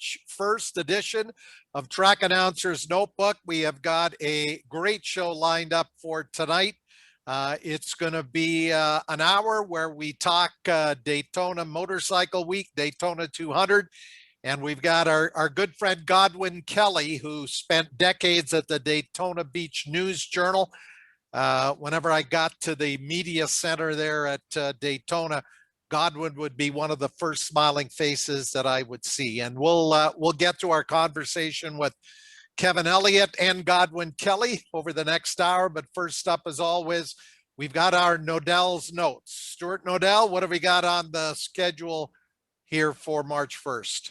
March 1st edition of Track Announcer's Notebook. We have got a great show lined up for tonight. It's going to be an hour where we talk Daytona Motorcycle Week, Daytona 200. And we've got our good friend Godwin Kelly, who spent decades at the Daytona Beach News Journal. Whenever I got to the media center there at Daytona, Godwin would be one of the first smiling faces that I would see. And we'll get to our conversation with Kevin Elliott and Godwin Kelly over the next hour. But first up, as always, we've got our Nodell's notes. Stuart Nodell, what have we got on the schedule here for March 1st?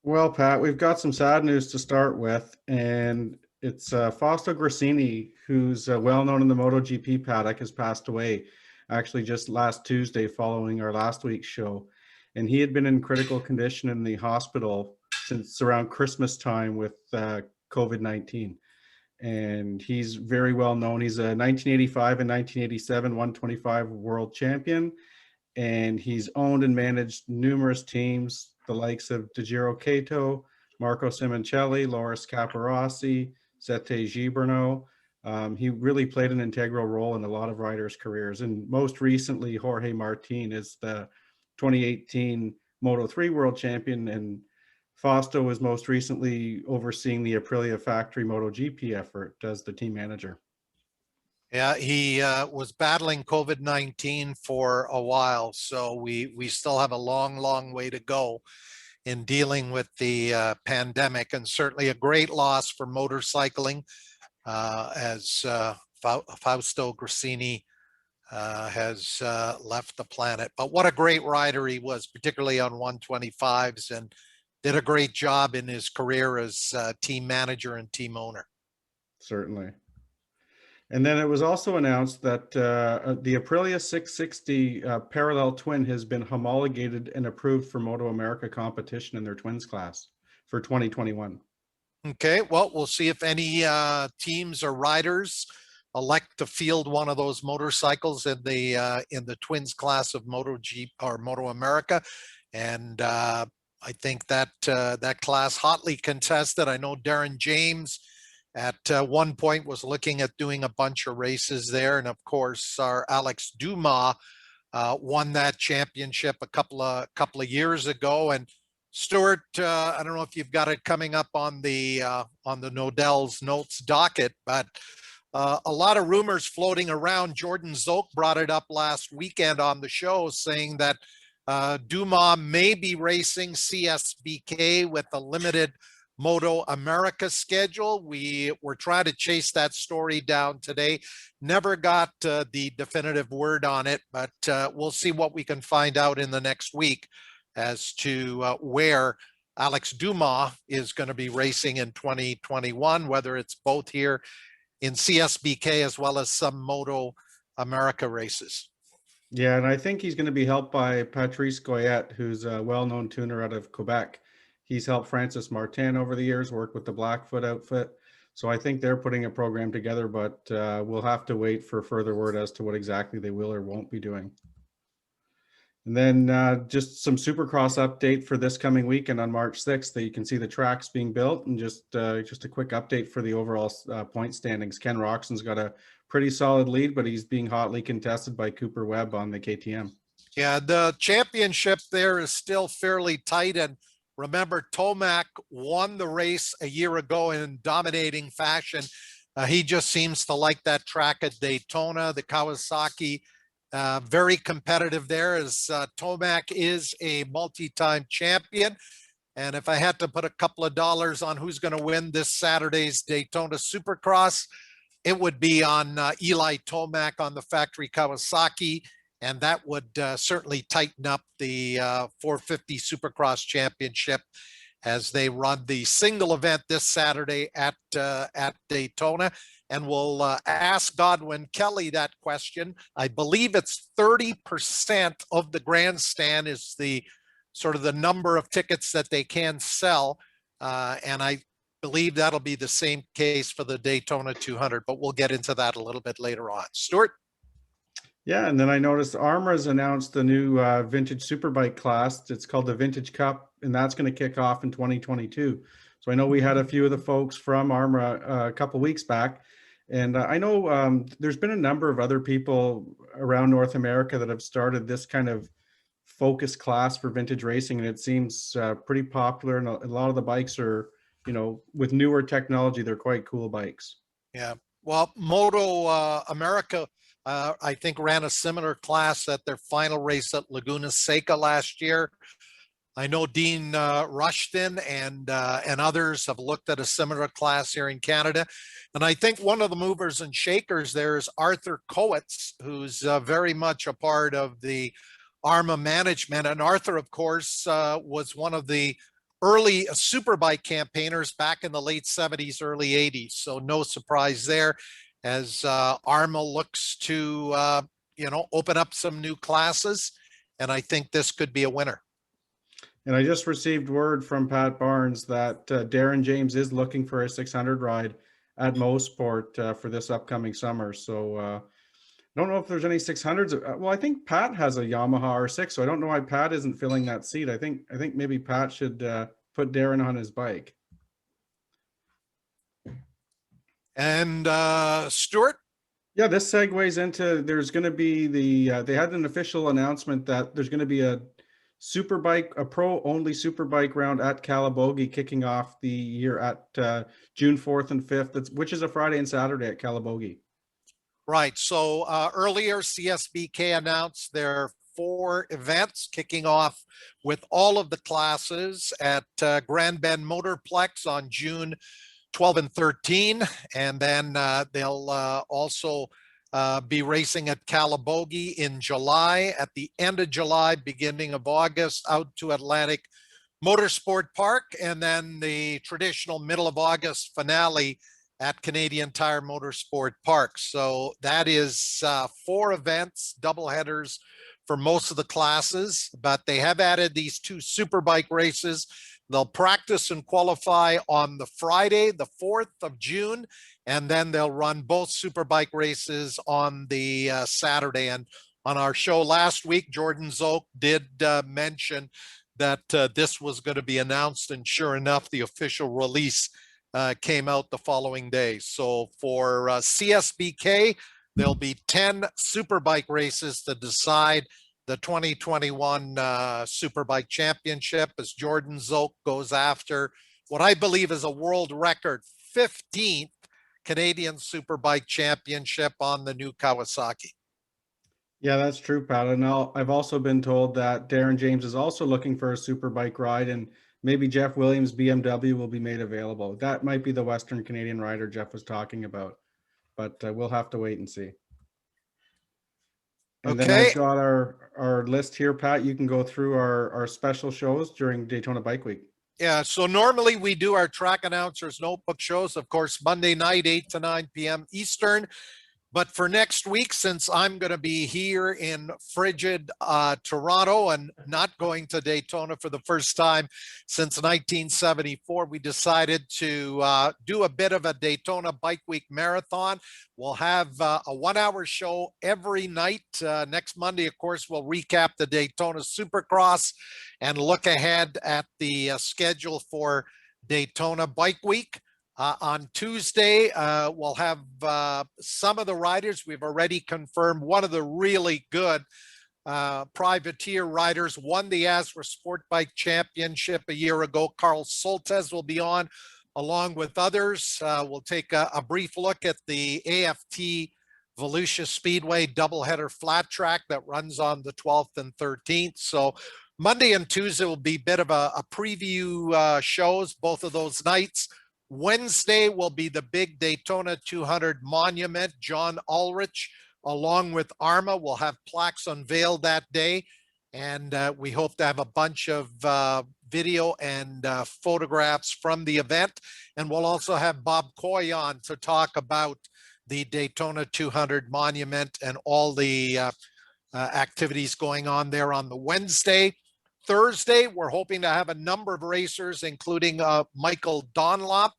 Well, Pat, we've got some sad news to start with, and it's Fausto Grassini, who's well-known in the MotoGP paddock, has passed away actually just last Tuesday following our last week's show. And he had been in critical condition in the hospital since around Christmas time with COVID-19. And he's very well known. He's a 1985 and 1987 125 world champion. And he's owned and managed numerous teams, the likes of DeGiro Cato, Marco Simoncelli, Loris Capirossi, Sete Gibernau. He really played an integral role in a lot of riders' careers. And most recently, Jorge Martin is the 2018 Moto3 world champion. And Fausto was most recently overseeing the Aprilia factory MotoGP effort as the team manager. Yeah, he was battling COVID-19 for a while, so we still have a long way to go in dealing with the pandemic, and certainly a great loss for motorcycling as Fausto Grassini has left the planet. But what a great rider he was, particularly on 125s, and did a great job in his career as team manager and team owner. Certainly. And then it was also announced that the Aprilia 660 parallel twin has been homologated and approved for Moto America competition in their twins class for 2021. Okay, well, we'll see if any teams or riders elect to field one of those motorcycles in the twins class of MotoGP or Moto America, and I think that that class hotly contested. I know Darren James at one point was looking at doing a bunch of races there. And of course, our Alex Dumas won that championship a couple of years ago. And Stuart, I don't know if you've got it coming up on the Nodell's notes docket, but a lot of rumors floating around. Jordan Zoke brought it up last weekend on the show, saying that Dumas may be racing CSBK with a limited Moto America schedule. We were trying to chase that story down today. Never got the definitive word on it, but we'll see what we can find out in the next week as to where Alex Dumas is going to be racing in 2021, whether it's both here in CSBK as well as some Moto America races. Yeah, and I think he's going to be helped by Patrice Goyette, who's a well-known tuner out of Quebec. He's helped Francis Martin over the years, work with the Blackfoot outfit. So I think they're putting a program together, but we'll have to wait for further word as to what exactly they will or won't be doing. And then just some Supercross update for this coming weekend on March 6th. That you can see the tracks being built, and just a quick update for the overall point standings. Ken Roxon's got a pretty solid lead, but he's being hotly contested by Cooper Webb on the KTM. Yeah, the championship there is still fairly tight, and remember, Tomac won the race a year ago in dominating fashion. He just seems to like that track at Daytona. The Kawasaki, very competitive there, as Tomac is a multi-time champion. And if I had to put a couple of dollars on who's going to win this Saturday's Daytona Supercross, it would be on Eli Tomac on the factory Kawasaki. And that would certainly tighten up the 450 Supercross Championship as they run the single event this Saturday at Daytona. And we'll ask Godwin Kelly that question. I believe it's 30% of the grandstand is the sort of the number of tickets that they can sell. And I believe that'll be the same case for the Daytona 200, but we'll get into that a little bit later on. Stuart? Yeah, and then I noticed ARMRA's announced the new vintage superbike class. It's called the Vintage Cup, and that's going to kick off in 2022. So I know we had a few of the folks from ARMRA a couple weeks back, and I know there's been a number of other people around North America that have started this kind of focus class for vintage racing, and it seems pretty popular. And a lot of the bikes are, with newer technology, they're quite cool bikes. Yeah. Well, Moto America, I think, ran a similar class at their final race at Laguna Seca last year. I know Dean Rushton and others have looked at a similar class here in Canada. And I think one of the movers and shakers there is Arthur Kowitz, who's very much a part of the ARMA management. And Arthur, of course, was one of the early superbike campaigners back in the late 70s, early 80s. So no surprise there as ARMA looks to, open up some new classes. And I think this could be a winner. And I just received word from Pat Barnes that Darren James is looking for a 600 ride at Mosport for this upcoming summer. So I don't know if there's any 600s. Well, I think Pat has a Yamaha R6, so I don't know why Pat isn't filling that seat. I think maybe Pat should put Darren on his bike. And Stuart? Yeah, this segues into, there's going to be they had an official announcement that there's going to be a pro-only superbike round at Calabogie kicking off the year at June 4th and 5th, which is a Friday and Saturday at Calabogie. Right. So earlier, CSBK announced their 4 events kicking off with all of the classes at Grand Bend Motorplex on June 12 and 13. And then they'll also be racing at Calabogie in July, at the end of July, beginning of August, out to Atlantic Motorsport Park, and then the traditional middle of August finale at Canadian Tire Motorsport Park. So that is 4 events, double headers for most of the classes, but they have added these 2 superbike races. They'll practice and qualify on the Friday, the 4th of June, and then they'll run both superbike races on the Saturday. And on our show last week, Jordan Zoke did mention that this was going to be announced, and sure enough, the official release came out the following day. So for CSBK, there'll be 10 superbike races to decide the 2021 Superbike Championship, as Jordan Zoke goes after what I believe is a world record 15th Canadian Superbike Championship on the new Kawasaki. Yeah, that's true, Pat. And I've also been told that Darren James is also looking for a superbike ride, and maybe Jeff Williams BMW will be made available. That might be the Western Canadian rider Jeff was talking about, but we'll have to wait and see. And Okay. then I've got our list here, Pat. You can go through our special shows during Daytona Bike Week. Yeah, so normally we do our track announcers notebook shows, of course, Monday night, 8 to 9 p.m. Eastern. But for next week, since I'm going to be here in frigid Toronto and not going to Daytona for the first time since 1974, we decided to do a bit of a Daytona Bike Week marathon. We'll have a 1-hour show every night. Next Monday, of course, we'll recap the Daytona Supercross and look ahead at the schedule for Daytona Bike Week. On Tuesday, we'll have some of the riders. We've already confirmed one of the really good privateer riders won the ASRA Sport Bike Championship a year ago. Carl Soltes will be on along with others. We'll take a brief look at the AFT Volusia Speedway doubleheader flat track that runs on the 12th and 13th. So Monday and Tuesday will be a bit of a preview shows, both of those nights. Wednesday will be the big Daytona 200 monument. John Ulrich, along with ARMA, will have plaques unveiled that day. And we hope to have a bunch of video and photographs from the event. And we'll also have Bob Coy on to talk about the Daytona 200 monument and all the activities going on there on the Wednesday. Thursday, we're hoping to have a number of racers, including Michael Dunlop,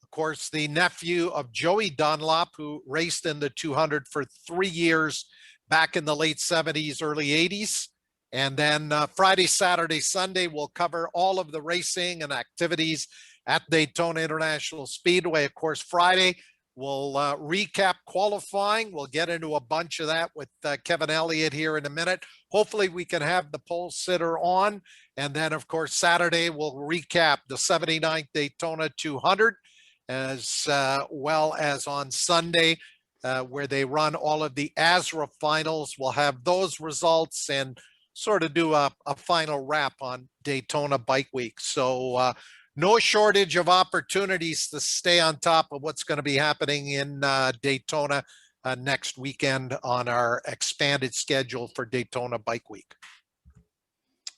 of course, the nephew of Joey Dunlop, who raced in the 200 for 3 years back in the late 70s, early 80s. And then Friday, Saturday, Sunday, we'll cover all of the racing and activities at Daytona International Speedway. Of course, Friday, we'll recap qualifying. We'll get into a bunch of that with Kevin Elliott here in a minute. Hopefully, we can have the pole sitter on. And then, of course, Saturday, we'll recap the 79th Daytona 200, as well as on Sunday, where they run all of the ASRA finals. We'll have those results and sort of do a final wrap on Daytona Bike Week. So no shortage of opportunities to stay on top of what's going to be happening in Daytona next weekend on our expanded schedule for Daytona Bike Week.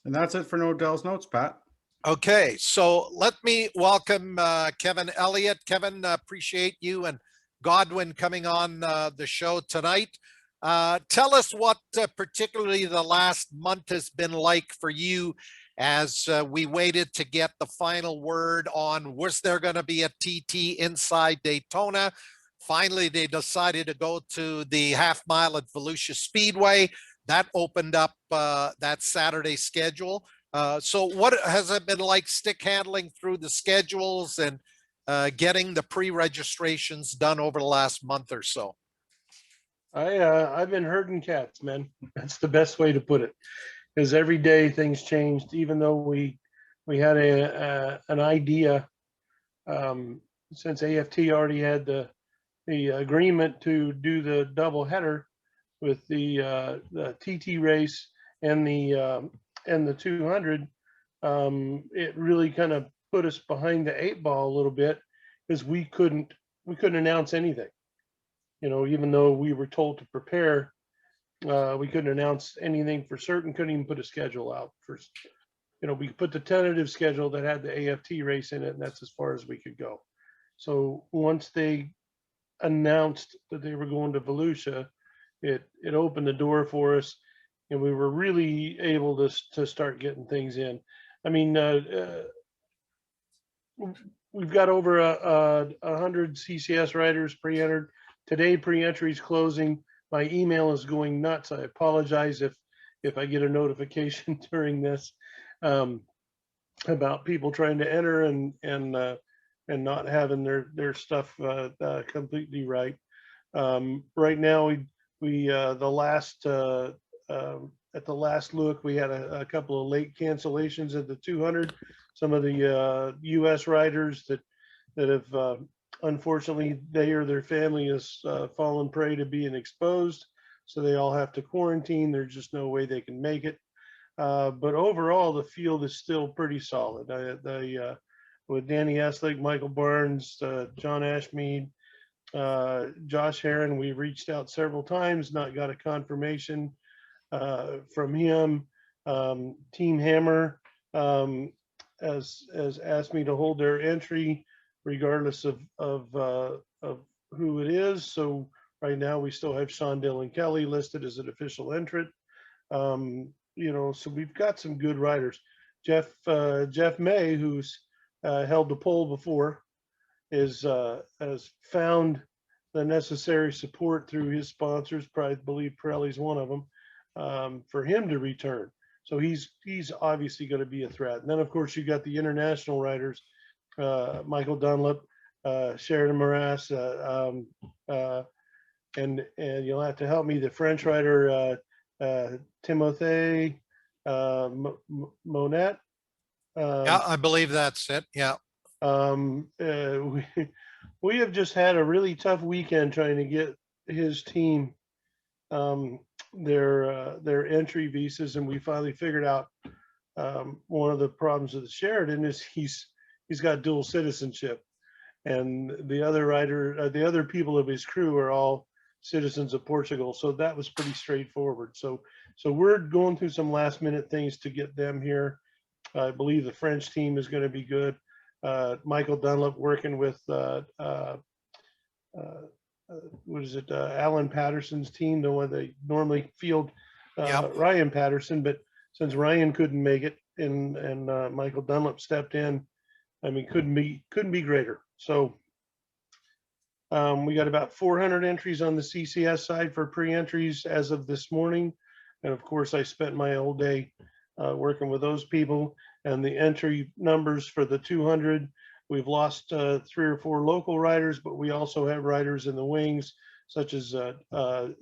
And that's it for No Dell's Notes, Pat. Okay, so let me welcome Kevin Elliott. Kevin, appreciate you and Godwin coming on the show tonight. Tell us what particularly the last month has been like for you as we waited to get the final word on was there going to be a TT inside Daytona. Finally, they decided to go to the half mile at Volusia Speedway. That opened up that Saturday schedule. So what has it been like stick handling through the schedules and getting the pre-registrations done over the last month or so? I've been herding cats, man. That's the best way to put it. Because every day things changed. Even though we had an idea, since AFT already had the agreement to do the double header with the TT race and the 200, it really kind of put us behind the 8 ball a little bit because we couldn't announce anything. You know, even though we were told to prepare, we couldn't announce anything for certain, couldn't even put a schedule out for, you know, we put the tentative schedule that had the AFT race in it, and that's as far as we could go. So once they announced that they were going to Volusia, it opened the door for us, and we were really able to start getting things in. I mean, we've got over 100 CCS riders pre-entered. Today, pre-entry is closing. My email is going nuts. I apologize if I get a notification during this about people trying to enter and not having their stuff completely right. Right now, we the last at the last look, we had a couple of late cancellations at the 200. Some of the U.S. riders that have unfortunately, they or their family has fallen prey to being exposed, so they all have to quarantine. There's just no way they can make it. But overall, the field is still pretty solid. With Danny Esslick, Michael Barnes, John Ashmead, Josh Heron, we reached out several times, not got a confirmation from him. Team Hammer has asked me to hold their entry regardless of who it is. So right now we still have Shondell and Kelly listed as an official entrant. You know, so we've got some good riders. Jeff May, who's held the pole before, has found the necessary support through his sponsors. I believe Pirelli's one of them, for him to return. So he's obviously going to be a threat. And then of course you got the international riders. Michael Dunlop, Sheridan Morass, and you'll have to help me. The French rider Timothée Monet. Yeah, I believe that's it. Yeah. We have just had a really tough weekend trying to get his team their entry visas, and we finally figured out one of the problems with the Sheridan is he's got dual citizenship, and the other people of his crew are all citizens of Portugal. So that was pretty straightforward. So we're going through some last minute things to get them here. I believe the French team is going to be good. Michael Dunlop working with Alan Patterson's team, the one they normally field Yep. Ryan Patterson, but since Ryan couldn't make it and Michael Dunlop stepped in, I mean, couldn't be greater. So we got about 400 entries on the CCS side for pre-entries as of this morning. And of course, I spent my whole day working with those people. And the entry numbers for the 200, we've lost 3 or 4 local riders, but we also have riders in the wings, such as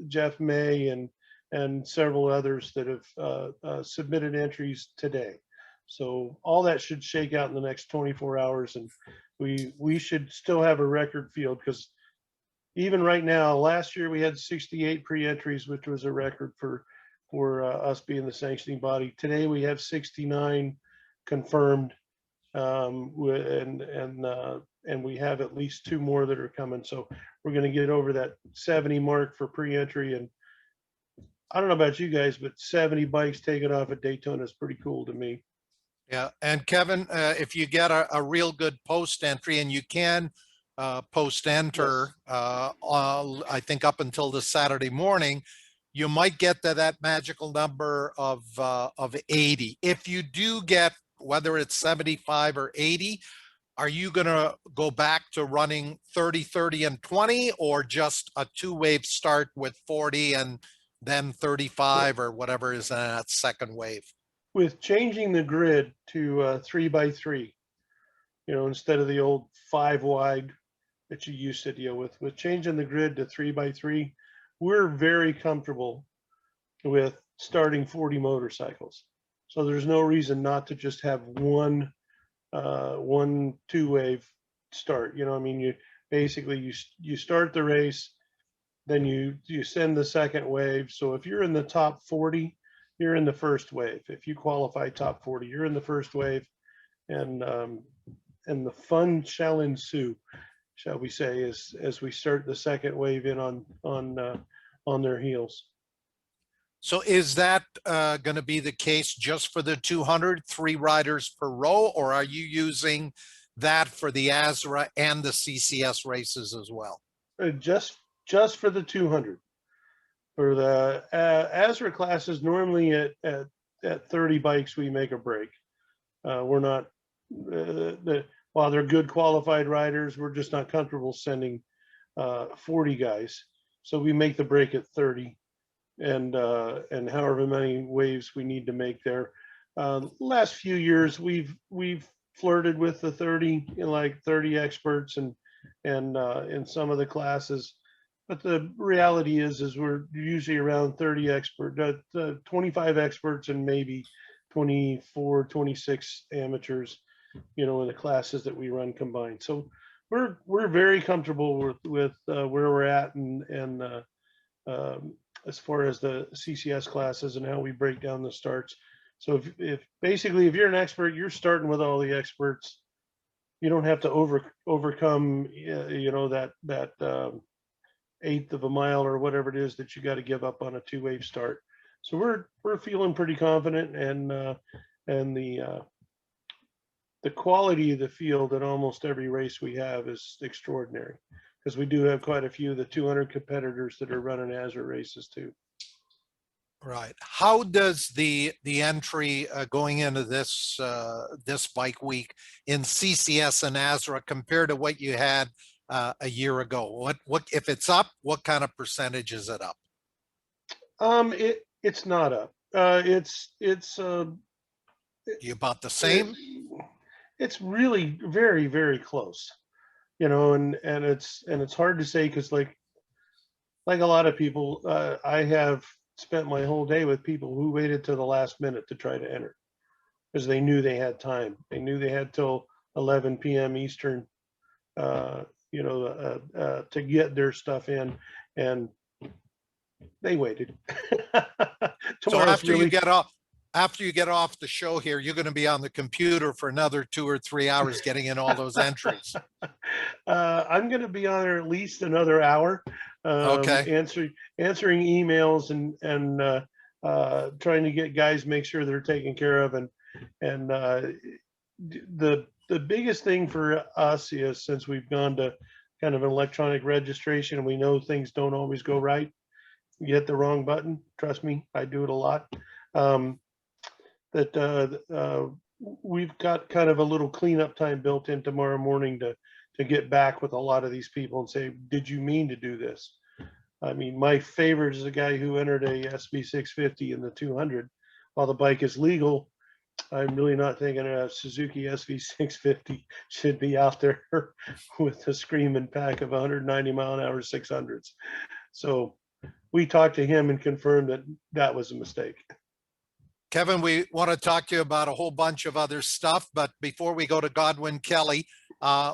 Jeff May and several others that have submitted entries today. So all that should shake out in the next 24 hours, and we should still have a record field, because even right now, last year we had 68 pre-entries, which was a record for us being the sanctioning body. Today we have 69 confirmed, and we have at least 2 more that are coming. So we're going to get over that 70 mark for pre-entry. And I don't know about you guys, but 70 bikes taken off at Daytona is pretty cool to me. Yeah, and Kevin, if you get a real good post entry, and you can post enter, I think up until the Saturday morning, you might get to that magical number of 80. If you do get, whether it's 75 or 80, are you going to go back to running 30, 30, and 20, or just a 2-wave start with 40 and then 35 or whatever is in that second wave? With changing the grid to 3x3, instead of the old 5 wide that you used to deal with changing the grid to 3x3, we're very comfortable with starting 40 motorcycles. So there's no reason not to just have one 2-wave start. You basically you start the race, then you send the second wave. So if you're in the top 40, you're in the first wave. If you qualify top 40, you're in the first wave, and the fun shall ensue, shall we say, as we start the second wave in on their heels. So is that going to be the case just for the 200, 3 riders per row, or are you using that for the ASRA and the CCS races as well? Just for the 200. For the ASRA classes, normally at 30 bikes, we make a break. We're not, while they're good qualified riders, we're just not comfortable sending 40 guys. So we make the break at 30, and however many waves we need to make there. Last few years, we've flirted with the 30, like 30 experts and in some of the classes. But the reality is we're usually around 30 expert, 25 experts and maybe 24, 26 amateurs, in the classes that we run combined. So we're very comfortable with where we're at, and as far as the CCS classes and how we break down the starts. So if basically if you're an expert, you're starting with all the experts. You don't have to overcome that 1/8 of a mile or whatever it is that you got to give up on a 2-wave start. So we're feeling pretty confident, and the quality of the field at almost every race we have is extraordinary, because we do have quite a few of the 200 competitors that are running ASRA races too. Right. How does the entry going into this bike week in CCS and ASRA compare to what you had a year ago? What if it's up? What kind of percentage is it up? It's not up. It's You about the same? It's really very, very close, and it's hard to say, because like a lot of people, I have spent my whole day with people who waited to the last minute to try to enter, because they knew they had time. They knew they had till 11 p.m. Eastern, to get their stuff in, and they waited. So after you get off the show here, you're going to be on the computer for another 2 or 3 hours getting in all those entries. I'm going to be on there at least another hour, Okay. answering emails and trying to get guys, make sure they're taken care of. And the biggest thing for us is, since we've gone to kind of an electronic registration, and we know things don't always go right, you hit the wrong button. Trust me, I do it a lot. We've got kind of a little cleanup time built in tomorrow morning to get back with a lot of these people and say, did you mean to do this? I mean, my favorite is the guy who entered a SB 650 in the 200. While the bike is legal, I'm really not thinking a Suzuki SV 650 should be out there with a screaming pack of 190 mile an hour 600s. So we talked to him and confirmed that that was a mistake. Kevin, we want to talk to you about a whole bunch of other stuff, but before we go to Godwin Kelly,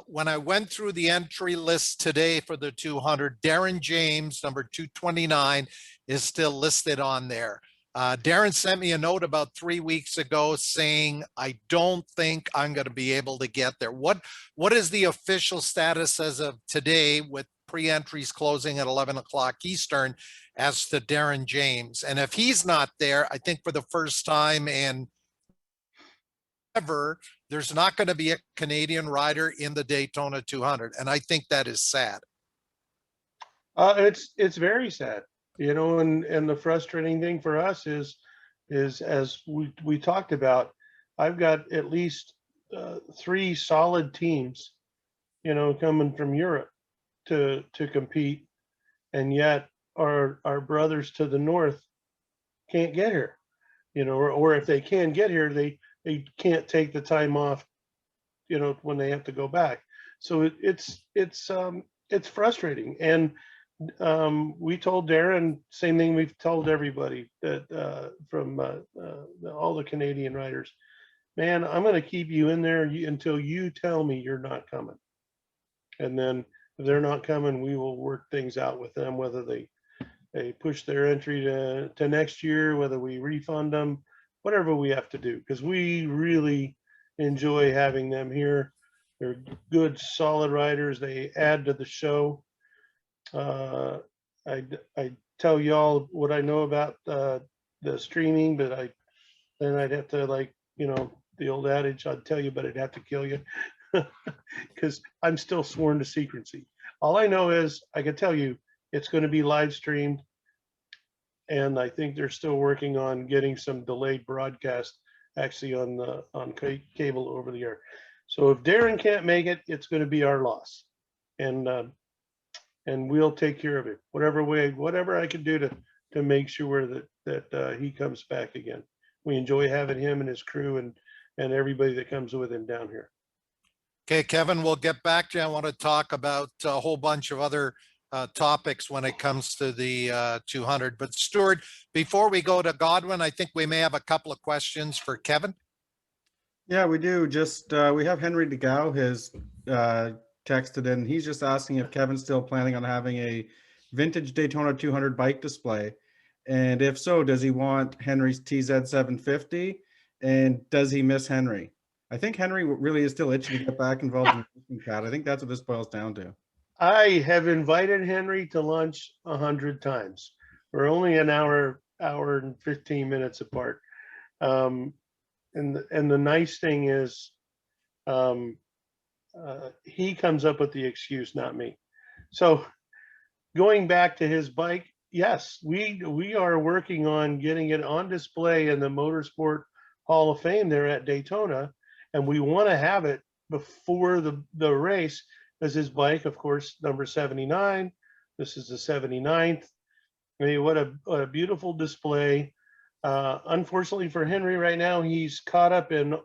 when I went through the entry list today for the 200, Darren James, number 229, is still listed on there. Darren sent me a note about 3 weeks ago saying, I don't think I'm going to be able to get there. What is the official status as of today with pre-entries closing at 11 o'clock Eastern as to Darren James? And if he's not there, I think for the first time in ever, there's not going to be a Canadian rider in the Daytona 200. And I think that is sad. It's very sad, you know, and the frustrating thing for us is as we talked about, I've got at least 3 solid teams, you know, coming from Europe to compete, and yet our brothers to the north can't get here, you know, or if they can get here, they can't take the time off, you know, when they have to go back. So it's frustrating. And we told Darren, same thing we've told everybody, that from all the Canadian riders, man, I'm going to keep you in there until you tell me you're not coming. And then if they're not coming, we will work things out with them, whether they push their entry to next year, whether we refund them, whatever we have to do, because we really enjoy having them here. They're good, solid riders. They add to the show. I tell y'all what I know about the streaming, but then I'd have to, like, you know, the old adage, I'd tell you, but I'd have to kill you, because I'm still sworn to secrecy. All I know is I can tell you it's going to be live streamed, and I think they're still working on getting some delayed broadcast actually on cable over the air. So if Darren can't make it, it's going to be our loss, and we'll take care of it whatever I can do to make sure that he comes back again. We enjoy having him and his crew and everybody that comes with him down here. Okay, Kevin, we'll get back to you. I want to talk about a whole bunch of other topics when it comes to the 200. But Stuart, before we go to Godwin, I think we may have a couple of questions for Kevin. Yeah, we do. Just we have Henry DeGau has texted in. He's just asking if Kevin's still planning on having a vintage Daytona 200 bike display, and if so, does he want Henry's TZ 750, and does he miss Henry? I think Henry really is still itching to get back involved in racing, Pat. I think that's what this boils down to. I have invited Henry to lunch 100 times. We're only an hour and 15 minutes apart. And the nice thing is, he comes up with the excuse, not me. So going back to his bike, yes, we are working on getting it on display in the Motorsport Hall of Fame there at Daytona, and we want to have it before the race, as his bike, of course, number 79. This is the 79th. I mean, what a beautiful display. Unfortunately for Henry right now, he's caught up in,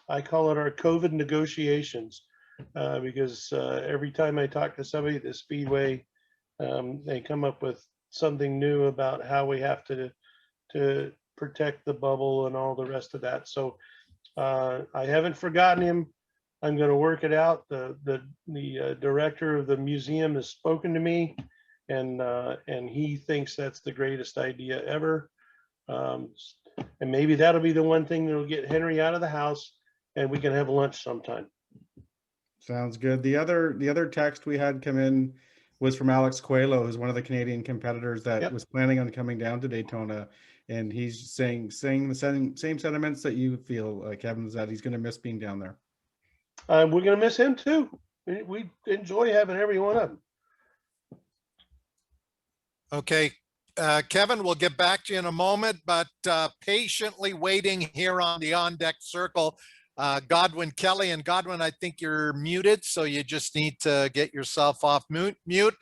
I call it our COVID negotiations, because every time I talk to somebody at the Speedway, they come up with something new about how we have to protect the bubble and all the rest of that. So I haven't forgotten him. I'm going to work it out. The director of the museum has spoken to me, and he thinks that's the greatest idea ever. And maybe that'll be the one thing that'll get Henry out of the house, and we can have lunch sometime. Sounds good. The other text we had come in was from Alex Coelho, who's one of the Canadian competitors that was planning on coming down to Daytona, and he's saying the same sentiments that you feel, Kevin, that he's going to miss being down there. We're going to miss him too. We enjoy having every one of them. Okay, Kevin, we'll get back to you in a moment, but patiently waiting here on the on-deck circle, Godwin Kelly. And Godwin, I think you're muted, so you just need to get yourself off mute.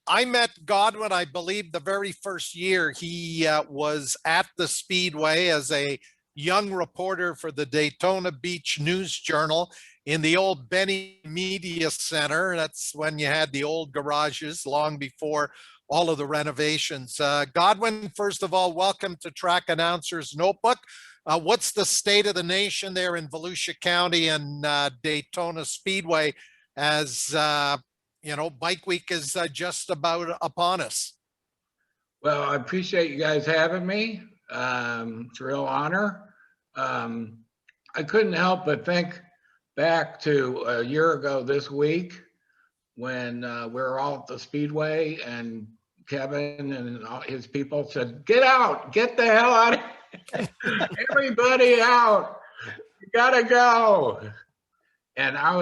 I met Godwin, I believe, the very first year he was at the Speedway as a young reporter for the Daytona Beach News Journal in the old Benny Media Center. That's when you had the old garages long before all of the renovations. Godwin, first of all, welcome to Track Announcer's Notebook. What's the state of the nation there in Volusia County and Daytona Speedway as you know, Bike Week is just about upon us? Well, I appreciate you guys having me. It's a real honor. I couldn't help but think back to a year ago this week when we were all at the Speedway and Kevin and all his people said, "Get out, get the hell out of here. Everybody out, you gotta go." And I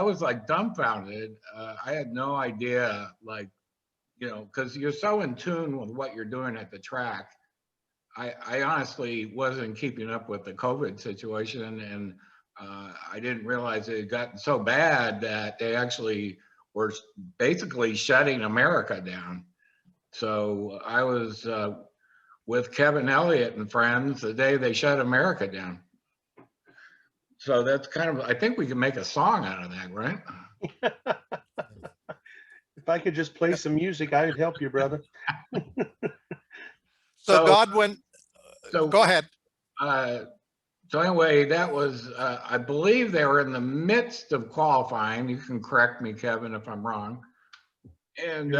was like dumbfounded. I had no idea, like, you know, because you're so in tune with what you're doing at the track. I honestly wasn't keeping up with the COVID situation, and I didn't realize it had gotten so bad that they actually were basically shutting America down. So I was with Kevin Elliott and friends the day they shut America down. So that's kind of, I think we can make a song out of that, right? If I could just play some music, I'd help you, brother. So Godwin, go ahead. So anyway, that was, I believe they were in the midst of qualifying. You can correct me, Kevin, if I'm wrong. And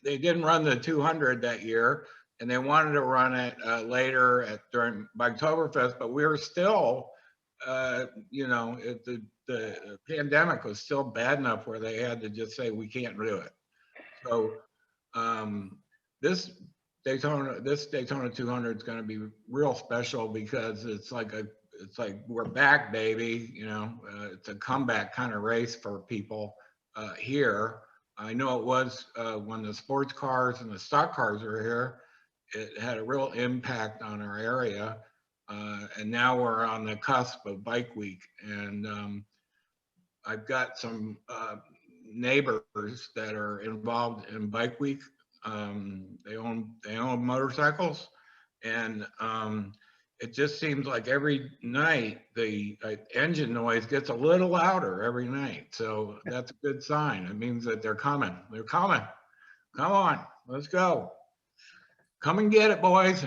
they didn't run the 200 that year, and they wanted to run it later during Oktoberfest, but we were still, you know, the pandemic was still bad enough where they had to just say, we can't do it. So this Daytona 200 is going to be real special because it's like we're back, baby. You know, it's a comeback kind of race for people here. I know it was when the sports cars and the stock cars were here. It had a real impact on our area, and now we're on the cusp of Bike Week. And I've got some neighbors that are involved in Bike Week. They own motorcycles, and it just seems like every night the engine noise gets a little louder every night. So that's a good sign. It means that they're coming. They're coming. Come on, let's go. Come and get it, boys.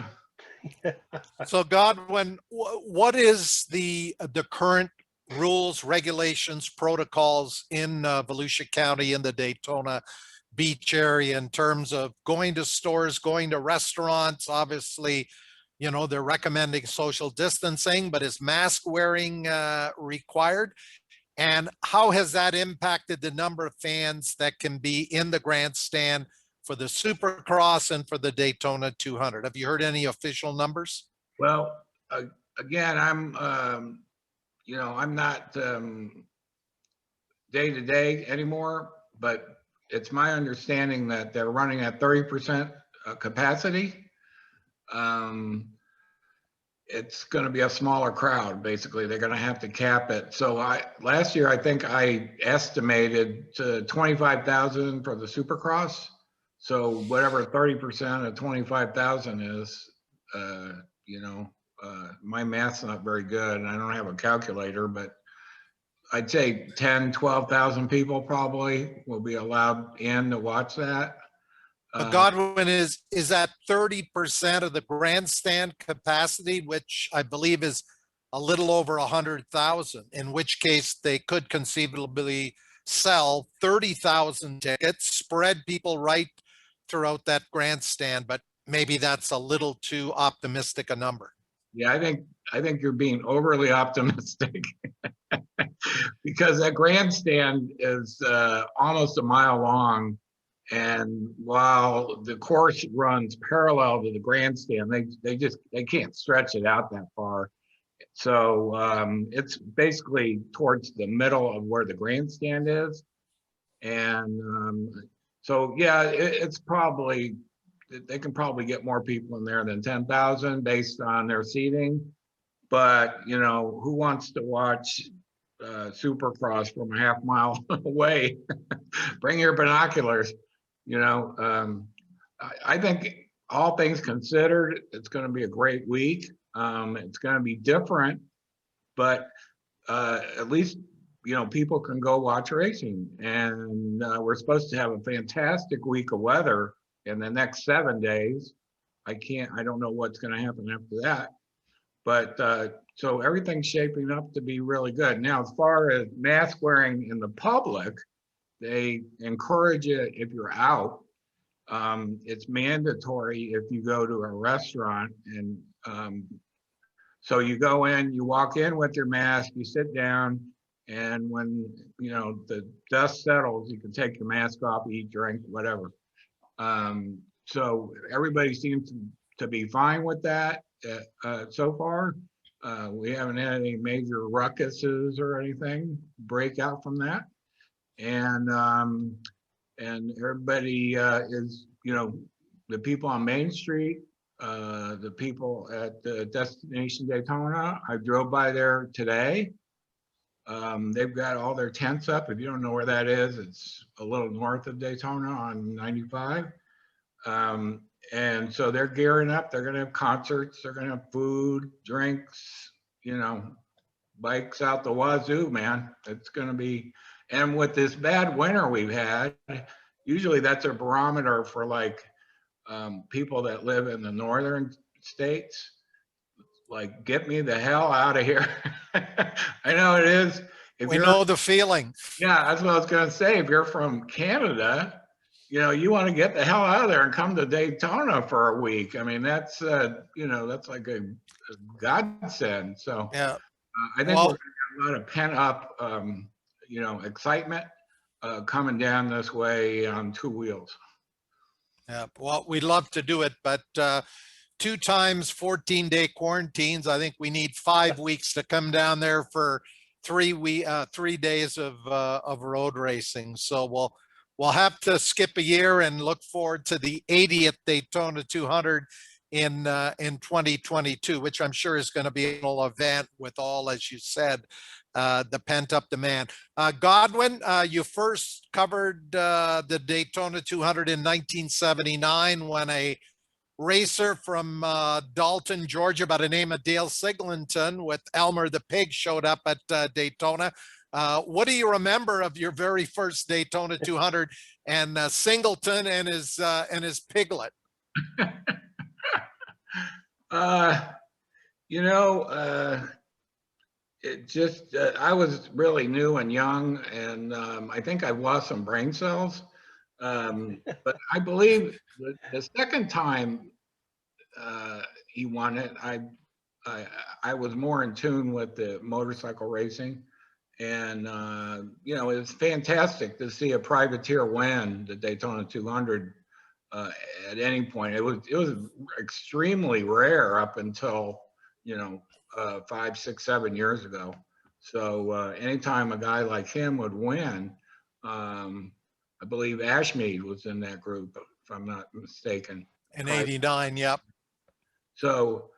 So Godwin, what is the current rules, regulations, protocols in Volusia County in the Daytona Beach area in terms of going to stores, going to restaurants? Obviously, you know, they're recommending social distancing, but is mask wearing required? And how has that impacted the number of fans that can be in the grandstand for the Supercross and for the Daytona 200? Have you heard any official numbers? Well, again, I'm, you know, I'm not day to day anymore, but it's my understanding that they're running at 30% capacity. It's going to be a smaller crowd. Basically, they're going to have to cap it. So last year, I think I estimated to 25,000 for the Supercross. So whatever 30% of 25,000 is, you know, my math's not very good and I don't have a calculator, but I'd say 10, 12,000 people probably will be allowed in to watch that. Godwin, is that 30% of the grandstand capacity, which I believe is a little over 100,000, in which case they could conceivably sell 30,000 tickets, spread people right throughout that grandstand, but maybe that's a little too optimistic a number. Yeah, I think you're being overly optimistic because that grandstand is almost a mile long. And while the course runs parallel to the grandstand, they can't stretch it out that far. So it's basically towards the middle of where the grandstand is. And so, yeah, it's probably, they can probably get more people in there than 10,000 based on their seating. But, you know, who wants to watch Supercross from a half mile away? Bring your binoculars. you know, I think all things considered, it's going to be a great week. It's going to be different, but at least, you know, people can go watch racing, and we're supposed to have a fantastic week of weather in the next 7 days. I don't know what's going to happen after that, but so everything's shaping up to be really good. Now, as far as mask wearing in the public, they encourage it if you're out. It's mandatory if you go to a restaurant, and so you go in, you walk in with your mask, you sit down, and when, you know, the dust settles, you can take your mask off, eat, drink, whatever. So everybody seems to be fine with that so far. We haven't had any major ruckuses or anything break out from that. And everybody is, you know, the people on Main Street, the people at the Destination Daytona, I drove by there today. They've got all their tents up. If you don't know where that is, it's a little north of Daytona on 95. And so they're gearing up. They're going to have concerts. They're going to have food, drinks, you know, bikes out the wazoo, man. It's going to be, and with this bad winter we've had, usually that's a barometer for like people that live in the northern states. Like, get me the hell out of here. I know it is. We know the feeling. Yeah, that's what I was going to say. If you're from Canada, you know, you want to get the hell out of there and come to Daytona for a week. I mean, that's, you know, that's like a godsend. So Yeah. I think we're going to get a lot of pent up, you know, excitement coming down this way on two wheels. Yeah. Well, we'd love to do it, but 2 times 14-day quarantines. I think we need 5 weeks to come down there for 3 days of road racing. So we'll have to skip a year and look forward to the 80th Daytona 200 in 2022, which I'm sure is going to be an event with all, as you said, the pent-up demand. Godwin, you first covered the Daytona 200 in 1979 when a racer from Dalton, Georgia, by the name of Dale Siglinton with Elmer the Pig showed up at Daytona. What do you remember of your very first Daytona 200 and Singleton and his piglet? You know, it just, I was really new and young, and I think I lost some brain cells. But I believe the second time he won it, I was more in tune with the motorcycle racing, and you know, it was fantastic to see a privateer win the Daytona 200 at any point. It was extremely rare up until, you know, 5, 6, 7 years ago. So anytime a guy like him would win, I believe Ashmead was in that group, if I'm not mistaken. In 89, yep. So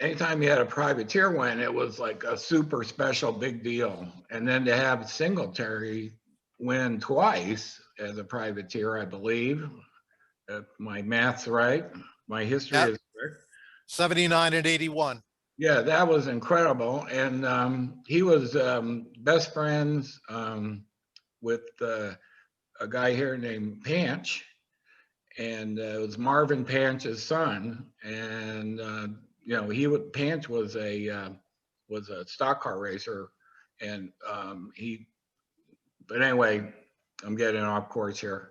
anytime you had a privateer win, it was like a super special big deal. And then to have Singletary win twice as a privateer, I believe, if my math's right, my history is correct. 79 and 81. Yeah, that was incredible. And he was best friends with a guy here named Panch, and it was Marvin Panch's son. And you know, Panch was a stock car racer, and but anyway, I'm getting off course here.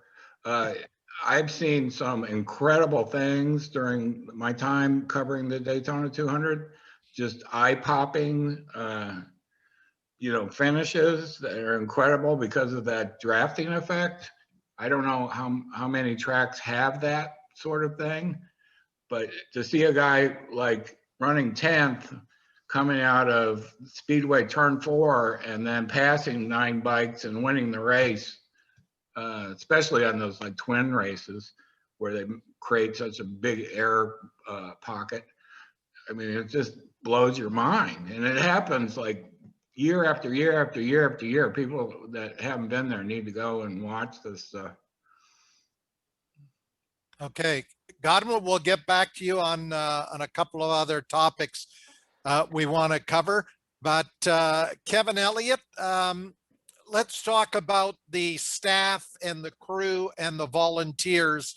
I've seen some incredible things during my time covering the Daytona 200, just eye-popping, you know, finishes that are incredible because of that drafting effect. I don't know how many tracks have that sort of thing, but to see a guy like running 10th coming out of Speedway turn 4 and then passing 9 bikes and winning the race, especially on those like twin races where they create such a big air pocket. I mean, it just blows your mind. And it happens like year after year after year after year. People that haven't been there need to go and watch this stuff. Okay, Godwin, we'll get back to you on a couple of other topics we want to cover. But Kevin Elliott, let's talk about the staff and the crew and the volunteers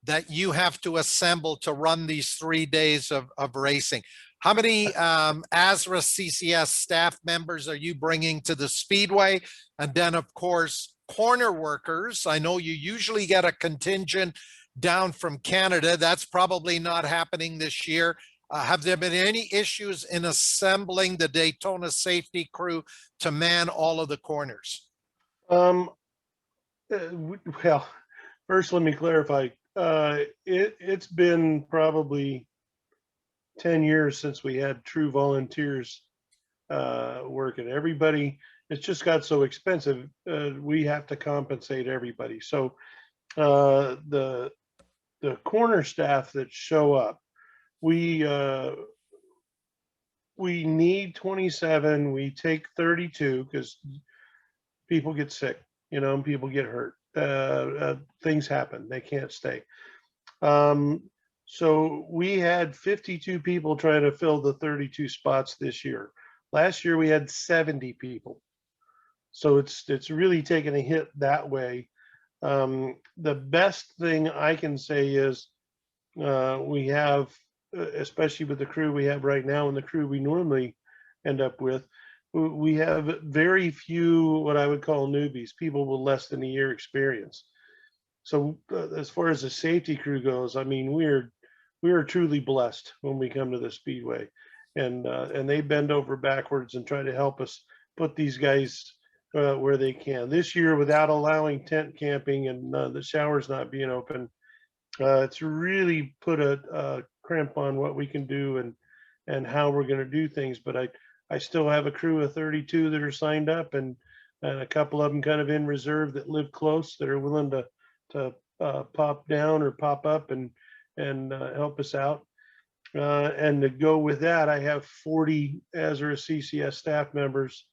that you have to assemble to run these 3 days of racing. How many ASRA CCS staff members are you bringing to the Speedway? And then, of course, corner workers. I know you usually get a contingent down from Canada. That's probably not happening this year. Have there been any issues in assembling the Daytona safety crew to man all of the corners? Well, first, let me clarify. It's been probably 10 years since we had true volunteers working. Everybody, it's just got so expensive. We have to compensate everybody. So the corner staff that show up, we need 27. We take 32 because people get sick, and people get hurt. Things happen. They can't stay. So we had 52 people trying to fill the 32 spots this year. Last year we had 70 people. So it's really taken a hit that way. The best thing I can say is we have, especially with the crew we have right now and the crew we normally end up with, we have very few what I would call newbies, people with less than a year experience. So as far as the safety crew goes, I mean, we are truly blessed when we come to the Speedway, and they bend over backwards and try to help us put these guys where they can. This year, without allowing tent camping and the showers not being open, it's really put a crimp on what we can do and how we're going to do things. But I still have a crew of 32 that are signed up, and a couple of them kind of in reserve that live close that are willing to pop down or pop up and help us out. And to go with that, I have 40 ASRA CCS staff members,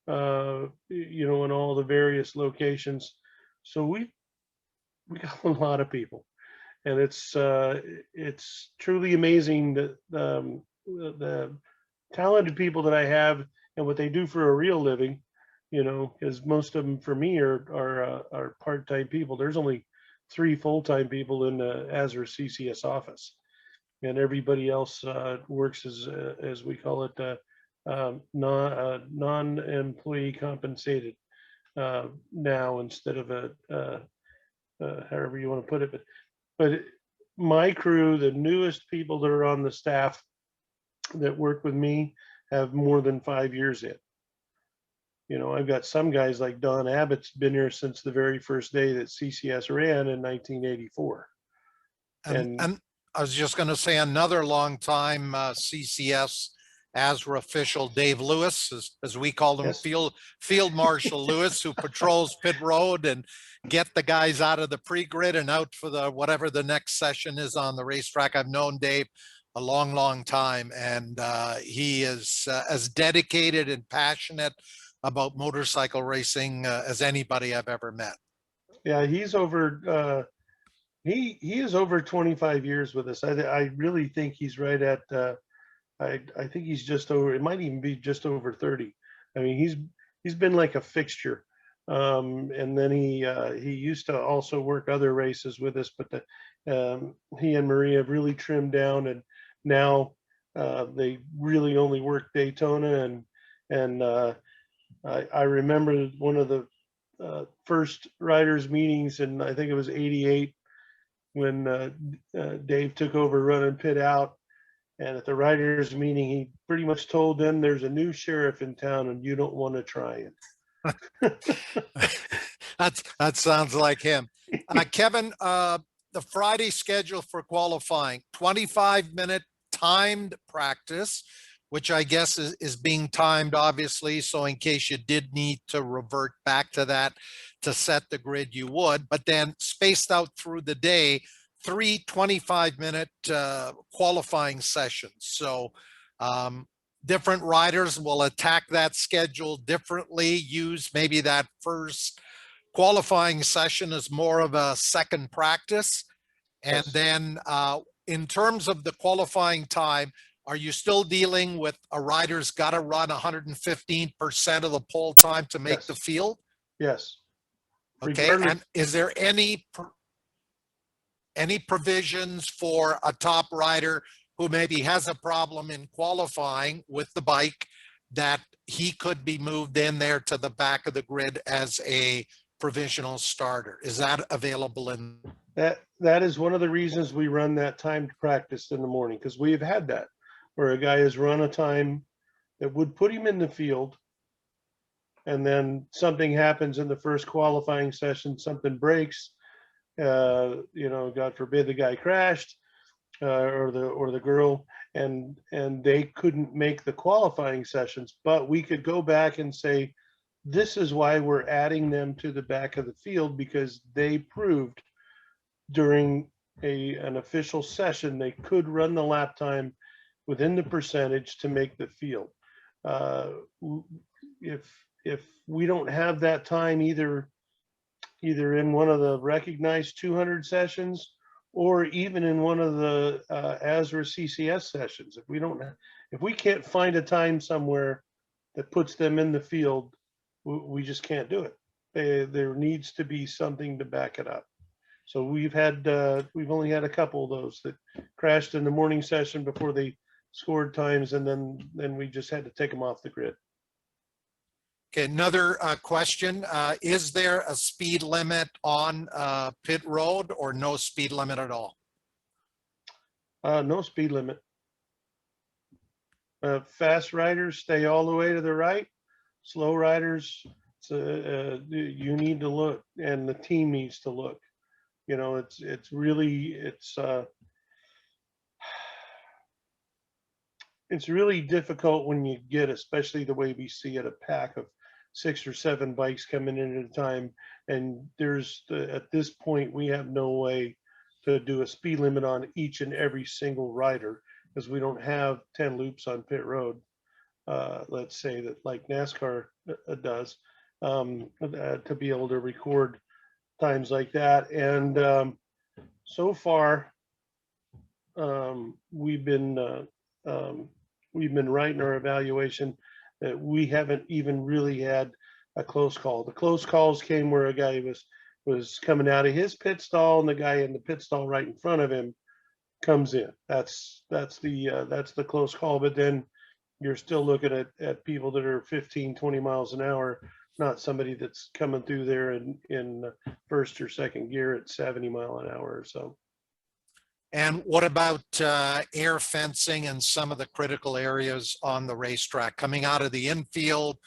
in all the various locations. So we got a lot of people, and it's truly amazing that the talented people that I have and what they do for a real living, because most of them for me are part-time people. There's only 3 full-time people in the ASRA CCS office, and everybody else works as we call it, non-employee compensated now, instead of however you want to put it. But my crew, the newest people that are on the staff that work with me, have more than 5 years in. I've got some guys like Don Abbott's been here since the very first day that CCS ran in 1984. And I was just going to say, another long time CCS ASRA official, Dave Lewis, as we call him, Yes. Field Marshal Lewis, who patrols pit road and get the guys out of the pre-grid and out for whatever the next session is on the racetrack. I've known Dave a long, long time, and he is as dedicated and passionate about motorcycle racing as anybody I've ever met. Yeah, he's over. He is over 25 years with us. I really think he's right at. I think he's just over. It might even be just over 30. I mean, he's been like a fixture. And then he used to also work other races with us, but he and Maria have really trimmed down, and now they really only work Daytona. And I remember one of the first riders meetings, and I think it was '88, when Dave took over running pit out. And at the riders meeting, he pretty much told them, there's a new sheriff in town and you don't want to try it. That sounds like him. Kevin, the Friday schedule for qualifying, 25-minute timed practice, which I guess is being timed, obviously. So in case you did need to revert back to that to set the grid, you would. But then spaced out through the day, 3 25-minute qualifying sessions. So different riders will attack that schedule differently, use maybe that first qualifying session as more of a second practice, And Yes. then in terms of the qualifying time, are you still dealing with a rider's got to run 115% of the pole time to make Yes. the field? Yes. Okay, Regardless- and is there any provisions for a top rider who maybe has a problem in qualifying with the bike that he could be moved in there to the back of the grid as a provisional starter? Is that available in? That is one of the reasons we run that timed practice in the morning, because we've had that where a guy has run a time that would put him in the field, and then something happens in the first qualifying session, something breaks, God forbid the guy crashed, or the girl, and they couldn't make the qualifying sessions, but we could go back and say, this is why we're adding them to the back of the field, because they proved during an official session they could run the lap time within the percentage to make the field. If we don't have that time either in one of the recognized 200 sessions, or even in one of the ASRA CCS sessions, if we can't find a time somewhere that puts them in the field, we just can't do it. There needs to be something to back it up. So we've only had a couple of those that crashed in the morning session before they scored times, and then we just had to take them off the grid. Okay, another question. Is there a speed limit on pit road, or no speed limit at all? No speed limit. Fast riders stay all the way to the right. Slow riders, you need to look, and the team needs to look. It's really difficult when you get, especially the way we see it, a pack of 6 or 7 bikes coming in at a time, and at this point we have no way to do a speed limit on each and every single rider, because we don't have 10 loops on pit road. Let's say that like NASCAR does, to be able to record times like that. And so far, we've been right in our evaluation that we haven't even really had a close call. The close calls came where a guy was coming out of his pit stall, and the guy in the pit stall right in front of him comes in. That's the close call. But then you're still looking at people that are 15, 20 miles an hour, not somebody that's coming through there in first or second gear at 70 mile an hour or so. And what about air fencing and some of the critical areas on the racetrack, coming out of the infield,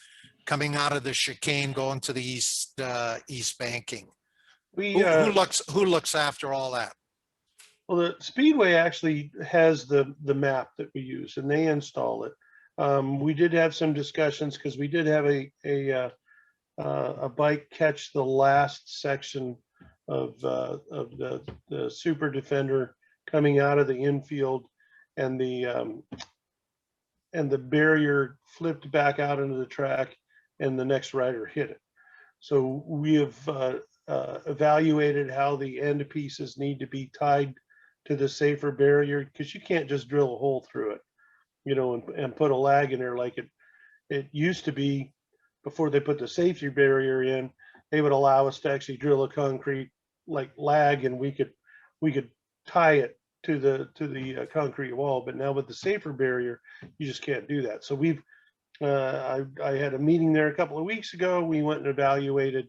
coming out of the chicane, going to the east banking? Who looks after all that? Well, the Speedway actually has the map that we use, and they install it. We did have some discussions, because we did have a bike catch the last section of the Super Defender coming out of the infield, and the barrier flipped back out into the track, and the next rider hit it. So we have evaluated how the end pieces need to be tied to the safer barrier, because you can't just drill a hole through it, and put a lag in there like it used to be. Before they put the safety barrier in, they would allow us to actually drill a concrete like lag, and we could tie it to the concrete wall. But now with the safer barrier, you just can't do that. So I had a meeting there a couple of weeks ago. We went and evaluated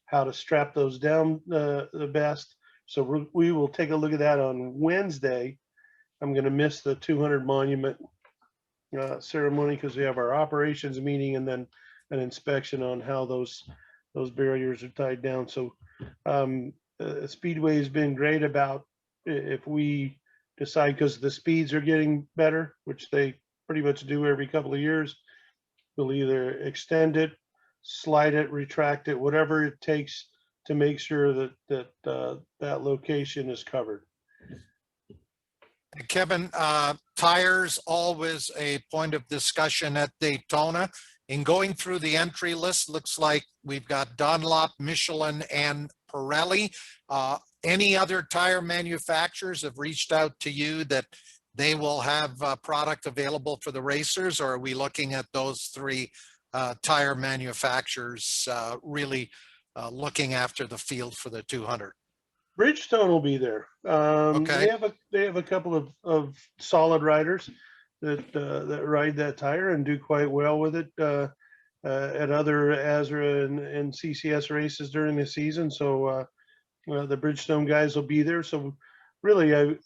how to strap those down the best. So we will take a look at that on Wednesday. I'm going to miss the 200 monument ceremony, because we have our operations meeting and then an inspection on how those barriers are tied down. So Speedway has been great about, if we decide, because the speeds are getting better, which they pretty much do every couple of years, we'll either extend it, slide it, retract it, whatever it takes to make sure that location is covered. Kevin, tires always a point of discussion at Daytona. In going through the entry list, looks like we've got Dunlop, Michelin, and Pirelli. Any other tire manufacturers have reached out to you that they will have product available for the racers, or are we looking at those three tire manufacturers really looking after the field for the 200? Bridgestone will be there. Okay. They have a couple of solid riders that ride that tire and do quite well with it at other ASRA and CCS races during the season. So the Bridgestone guys will be there. So really, I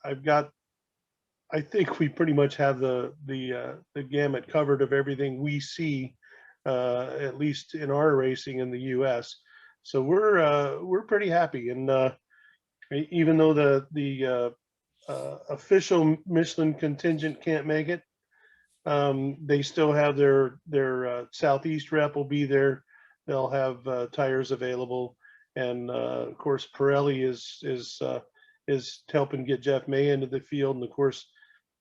think we pretty much have the gamut covered of everything we see, at least in our racing in the U.S. So we're pretty happy. And even though the official Michelin contingent can't make it, they still have their Southeast rep will be there. They'll have tires available, and of course Pirelli is helping get Jeff May into the field, and of course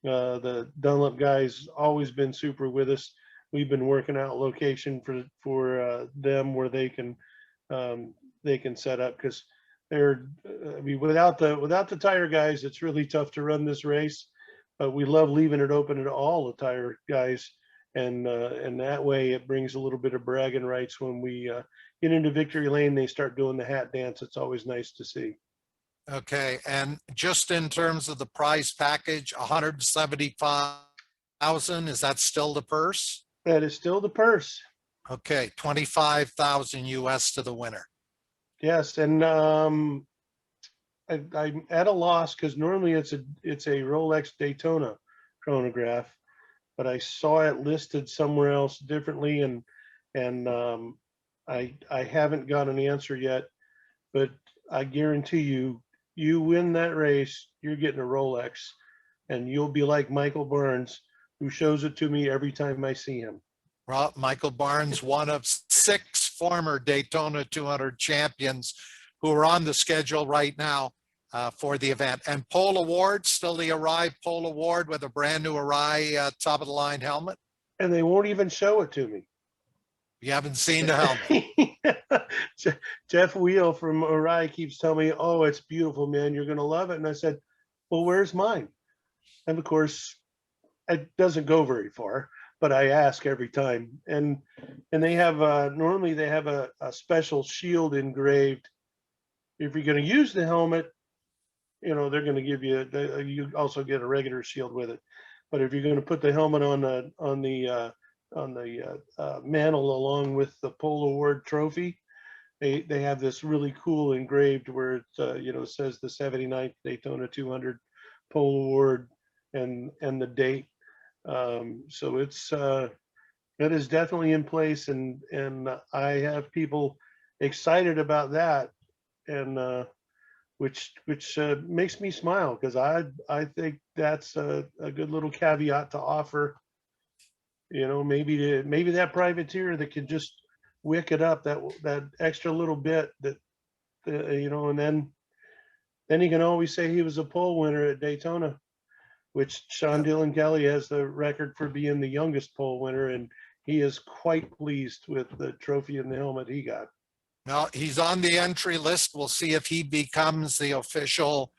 the Dunlop guys always been super with us. We've been working out location for them where they can set up, because they're I mean, without the tire guys, it's really tough to run this race. But we love leaving it open to all the tire guys, and that way it brings a little bit of bragging rights when we get into victory lane. They start doing the hat dance. It's always nice to see. Okay, and just in terms of the prize package, 175,000, is that still the purse? That is still the purse. Okay, 25,000 US to the winner. Yes, and I'm at a loss because normally it's a Rolex Daytona chronograph, but I saw it listed somewhere else differently, and I haven't got an answer yet. But I guarantee you, you win that race, you're getting a Rolex, and you'll be like Michael Barnes, who shows it to me every time I see him. Well, Michael Barnes, one of 6 former Daytona 200 champions who are on the schedule right now for the event. And Pole Award, still the Arai Pole Award with a brand new Arai top of the line helmet. And they won't even show it to me. You haven't seen the helmet. Jeff Wheel from Arai keeps telling me, "Oh, it's beautiful, man. You're going to love it." And I said, "Well, where's mine?" And of course, it doesn't go very far, but I ask every time. And they have normally they have a special shield engraved. If you're going to use the helmet, you know, they're going to give you you also get a regular shield with it. But if you're going to put the helmet on the mantle along with the Pole Award trophy, they have this really cool engraved where it says the 79th Daytona 200 Pole Award and the date. So it's that is definitely in place, and I have people excited about that, and which makes me smile, because I think that's a good little caveat to offer. You know, maybe that privateer that could just wick it up that extra little bit that and then he can always say he was a pole winner at Daytona, which Sean Dillon Kelly has the record for being the youngest pole winner, and he is quite pleased with the trophy and the helmet he got. Well, he's on the entry list. We'll see if he becomes the official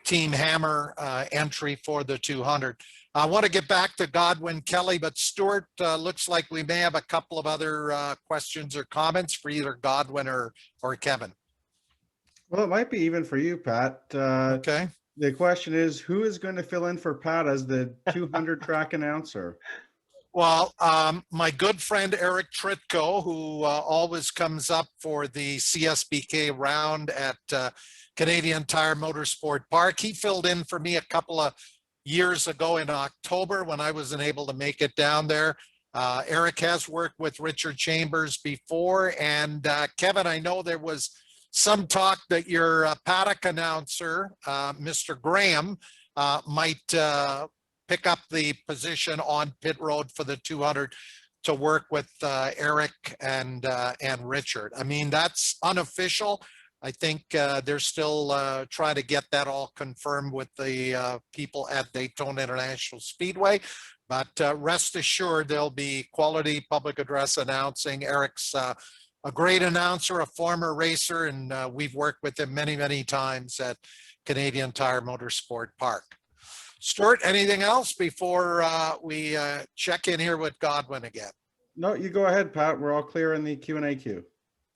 Team Hammer entry for the 200. I want to get back to Godwin Kelly, but Stuart, looks like we may have a couple of other questions or comments for either Godwin or Kevin. Well, it might be even for you, Pat. Okay. The question is, who is going to fill in for Pat as the 200 track announcer? Well, my good friend Eric Tritko, who always comes up for the CSBK round at Canadian Tire Motorsport Park, he filled in for me a couple of years ago in October when I wasn't able to make it down there. Eric has worked with Richard Chambers before, and Kevin, I know there was some talk that your paddock announcer, Mr. Graham, might pick up the position on pit road for the 200 to work with Eric and Richard. I mean, that's unofficial. I think they're still trying to get that all confirmed with the people at Daytona International Speedway. But rest assured, there'll be quality public address announcing. Eric's a great announcer, a former racer, and we've worked with him many, many times at Canadian Tire Motorsport Park. Stuart, anything else before we check in here with Godwin again? No, you go ahead, Pat. We're all clear in the Q&A queue.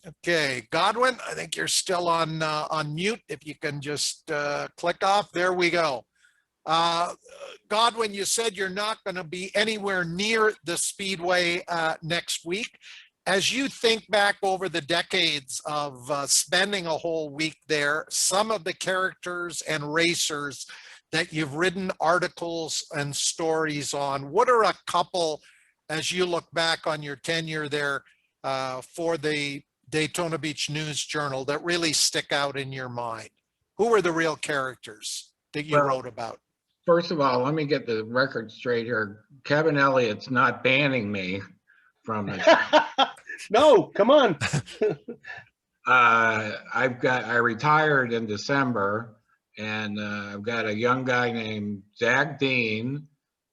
Okay, Godwin, I think you're still on mute. If you can just click off, there we go. Godwin, you said you're not going to be anywhere near the Speedway next week. As you think back over the decades of spending a whole week there, some of the characters and racers that you've written articles and stories on, what are a couple, as you look back on your tenure there for the Daytona Beach News Journal, that really stick out in your mind? Who were the real characters that you wrote about? First of all, let me get the record straight here. Kevin Elliott's not banning me from it. No, come on. I retired in December, and I've got a young guy named Zach Dean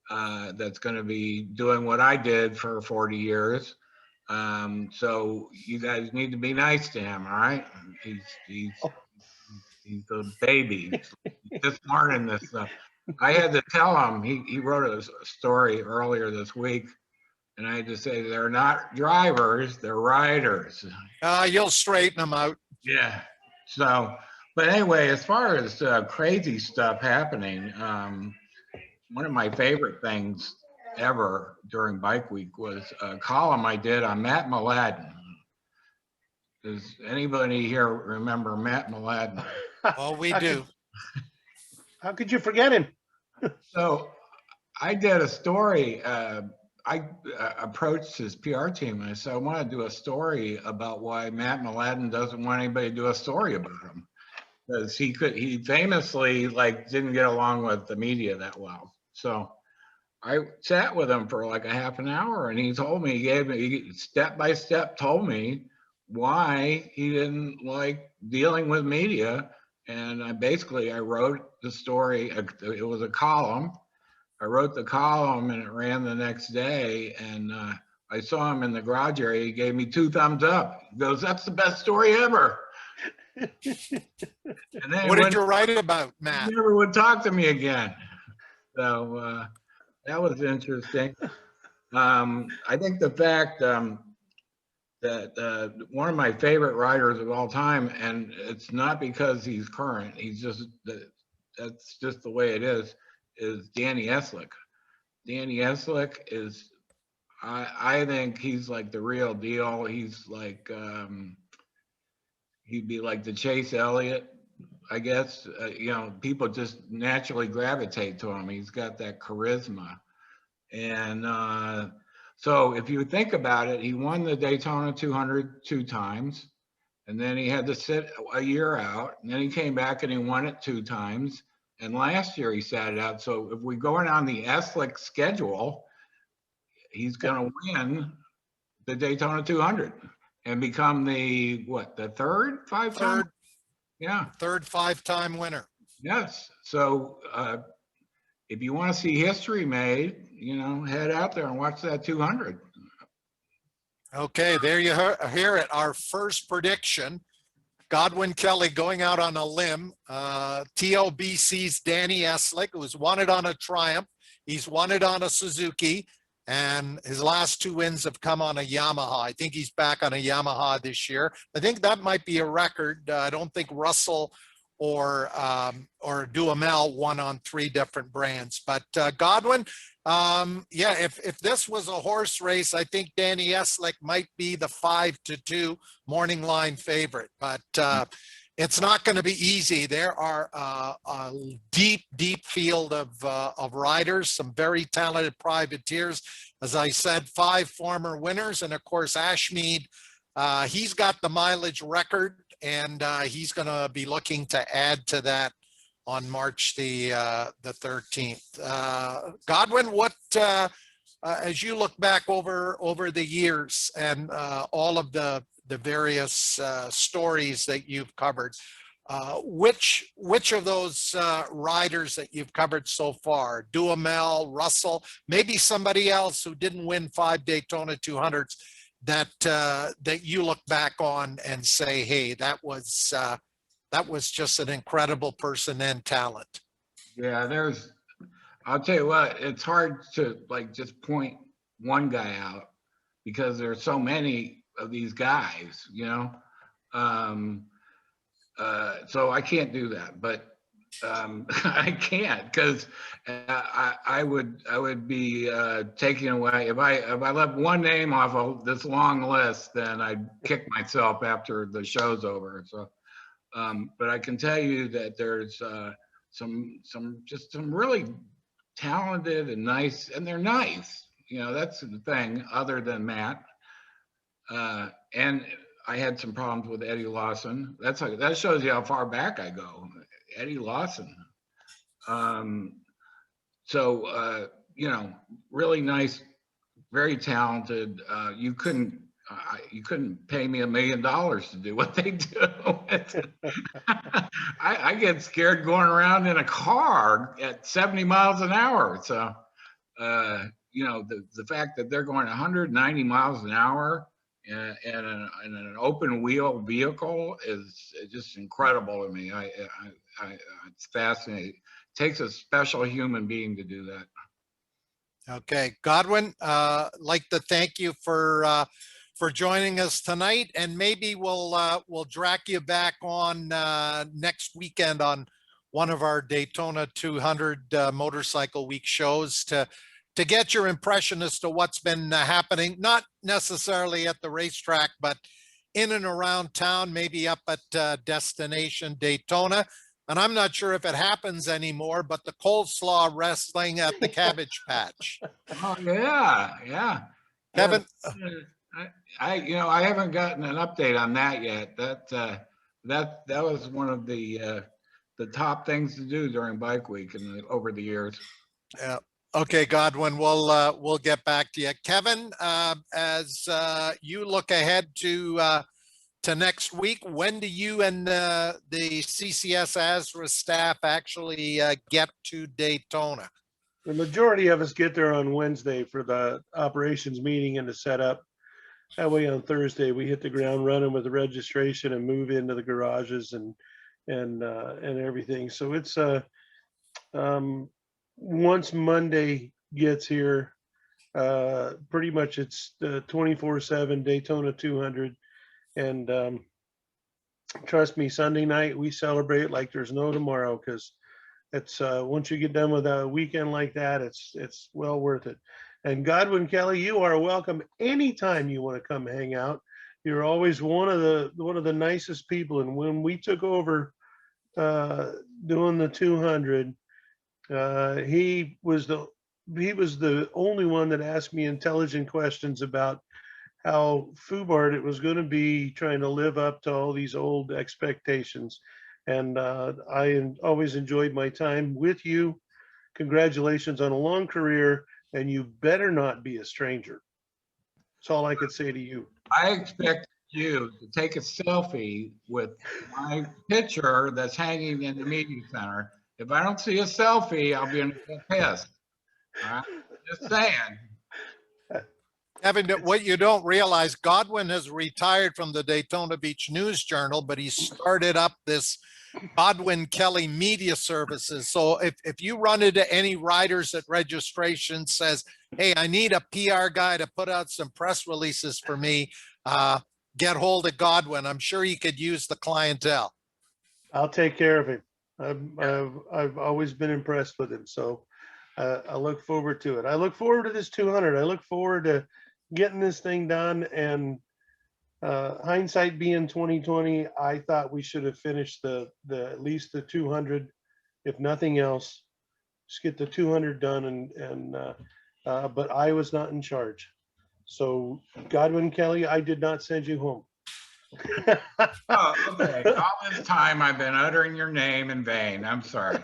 that's going to be doing what I did for 40 years. So you guys need to be nice to him, all right? He's a baby. He's just learning this stuff. I had to tell him, he wrote a story earlier this week, and I had to say, they're not drivers, they're riders. You'll straighten them out. Yeah. So, but anyway, as far as crazy stuff happening, one of my favorite things ever during Bike Week was a column I did on Matt Mladen. Does anybody here remember Matt Mladen? Oh, we do. How could you forget him? So I did a story. I approached his PR team and I said, I want to do a story about why Matt Mladen doesn't want anybody to do a story about him. Because he famously didn't get along with the media that well. So I sat with him for like a half an hour, and he told me, he step by step told me why he didn't like dealing with media. And I wrote the story. It was a column. I wrote the column and it ran the next day. And I saw him in the garage area. He gave me 2 thumbs up. He goes, "That's the best story ever." And then What did you write about, Matt? He never would talk to me again. So that was interesting. I think the fact that one of my favorite riders of all time, and it's not because he's current, that's just the way it is Danny Esslick. Danny Esslick is, I think he's like the real deal. He's like, he'd be like the Chase Elliott, I guess. People just naturally gravitate to him. He's got that charisma. And so if you think about it, he won the Daytona 200 2 times, and then he had to sit a year out, and then he came back and he won it 2 times. And last year he sat it out. So if we go on the Esslick schedule, he's going to win the Daytona 200 and become the third 5-time? Yeah. Third 5-time winner. Yes. So if you want to see history made, head out there and watch that 200. Okay, there you hear it. Our first prediction, Godwin Kelly going out on a limb. TOBC's Danny Esslick, who's won it on a Triumph. He's won it on a Suzuki, and his last 2 wins have come on a Yamaha. I think he's back on a Yamaha this year. I think that might be a record. I don't think Russell or Duhamel won on 3 different brands. But Godwin, if this was a horse race, I think Danny Esslick might be the 5-2 morning line favorite. But it's not going to be easy. There are a deep field of riders, some very talented privateers. As I said, 5 former winners, and of course Ashmead. He's got the mileage record, and he's going to be looking to add to that on March the 13th. Godwin, what as you look back over the years and all of the various stories that you've covered, which of those riders that you've covered so far, Duhamel, Russell, maybe somebody else who didn't win 5 Daytona 200s, that you look back on and say, hey, that was just an incredible person and talent? Yeah, I'll tell you what, it's hard to like just point one guy out because there's so many of these guys, you know. So I can't do that, but I can't because I would be taking away if I left one name off of this long list, then I'd kick myself after the show's over. So, but I can tell you that there's some really talented and nice, and they're nice. You know, that's the thing. Other than Matt, and I had some problems with Eddie Lawson. That shows you how far back I go. Eddie Lawson. So you know, really nice, very talented. You couldn't pay me $1 million to do what they do. I get scared going around in a car at 70 miles an hour. So you know, the fact that they're going 190 miles an hour in an open wheel vehicle is just incredible to me. It's fascinating. It takes a special human being to do that. Okay, Godwin, like to thank you for joining us tonight, and maybe we'll drag you back on next weekend on one of our Daytona 200 Motorcycle Week shows to get your impression as to what's been happening, not necessarily at the racetrack, but in and around town, maybe up at Destination Daytona. And I'm not sure if it happens anymore, but the coleslaw wrestling at the Cabbage Patch. Oh yeah. Kevin, I haven't gotten an update on that yet. That was one of the top things to do during Bike Week over the years. yeah. Okay, Godwin, we'll get back to you. Kevin, as you look ahead to next week, when do you and the CCS ASRA staff actually get to Daytona? The majority of us get there on Wednesday for the operations meeting and the setup. That way on Thursday, we hit the ground running with the registration and move into the garages and everything. So it's once Monday gets here, pretty much it's 24/7 Daytona 200. And trust me, Sunday night we celebrate like there's no tomorrow, because it's once you get done with a weekend like that, it's well worth it. And Godwin Kelly, you are welcome anytime you want to come hang out. You're always one of the nicest people. And when we took over doing the 200, he was the only one that asked me intelligent questions about how FUBARD it was going to be trying to live up to all these old expectations. And I always enjoyed my time with you. Congratulations on a long career, and you better not be a stranger. That's all I could say to you. I expect you to take a selfie with my picture that's hanging in the media center. If I don't see a selfie, I'll be pissed. All right? Just saying. Kevin, what you don't realize, Godwin has retired from the Daytona Beach News Journal, but he started up this Godwin Kelly Media Services. So if you run into any riders at registration says, hey, I need a PR guy to put out some press releases for me, get hold of Godwin. I'm sure he could use the clientele. I'll take care of him. I've always been impressed with him. So I look forward to it. I look forward to this 200. I look forward to getting this thing done. And hindsight being 2020, I thought we should have finished the at least the 200, if nothing else. Just get the 200 done. But I was not in charge. So Godwin Kelly, I did not send you home. Oh, okay. All this time I've been uttering your name in vain. I'm sorry.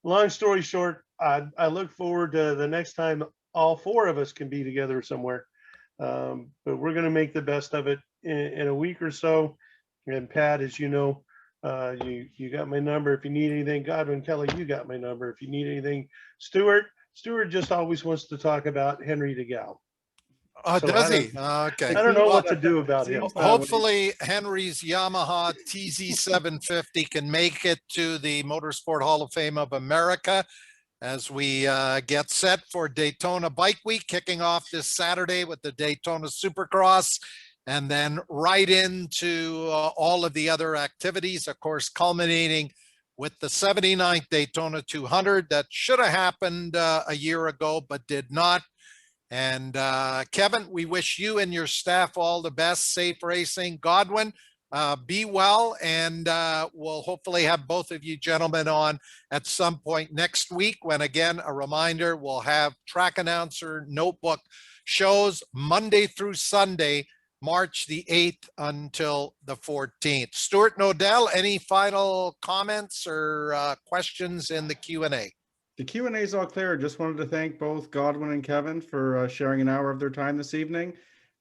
Long story short, I look forward to the next time all four of us can be together somewhere. But we're going to make the best of it in a week or so. And Pat, as you know, you got my number if you need anything. Godwin Kelly, you got my number if you need anything. Stuart just always wants to talk about Henry DeGal. Oh, So does I he? Okay. don't know Well, what to do about him. hopefully Henry's Yamaha TZ750 can make it to the Motorsport Hall of Fame of America as we get set for Daytona Bike Week, kicking off this Saturday with the Daytona Supercross, and then right into all of the other activities, of course, culminating with the 79th Daytona 200 that should have happened a year ago, but did not. And Kevin, we wish you and your staff all the best, safe racing. Godwin, be well, and we'll hopefully have both of you gentlemen on at some point next week when, again, a reminder, we'll have track announcer notebook shows Monday through Sunday, March the 8th until the 14th. Stuart Nodell, any final comments or questions in the Q&A? The Q&A is all clear. Just wanted to thank both Godwin and Kevin for sharing an hour of their time this evening.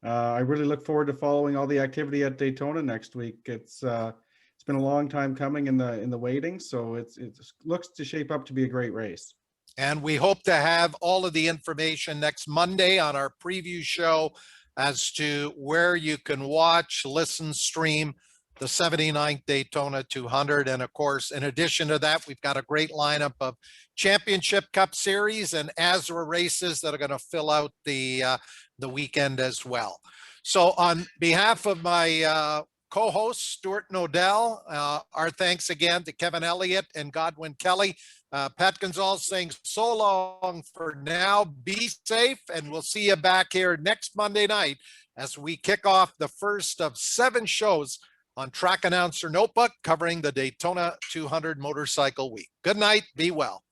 I really look forward to following all the activity at Daytona next week. It's been a long time coming in the waiting, so it looks to shape up to be a great race. And we hope to have all of the information next Monday on our preview show as to where you can watch, listen, stream the 79th Daytona 200. And of course, in addition to that, we've got a great lineup of Championship Cup Series and ASRA races that are going to fill out the weekend as well. So on behalf of my co-host, Stuart Nodell, our thanks again to Kevin Elliott and Godwin Kelly. Pat Gonsalves saying so long for now. Be safe, and we'll see you back here next Monday night as we kick off the first of 7 shows on Track Announcer Notebook covering the Daytona 200 Motorcycle Week. Good night. Be well.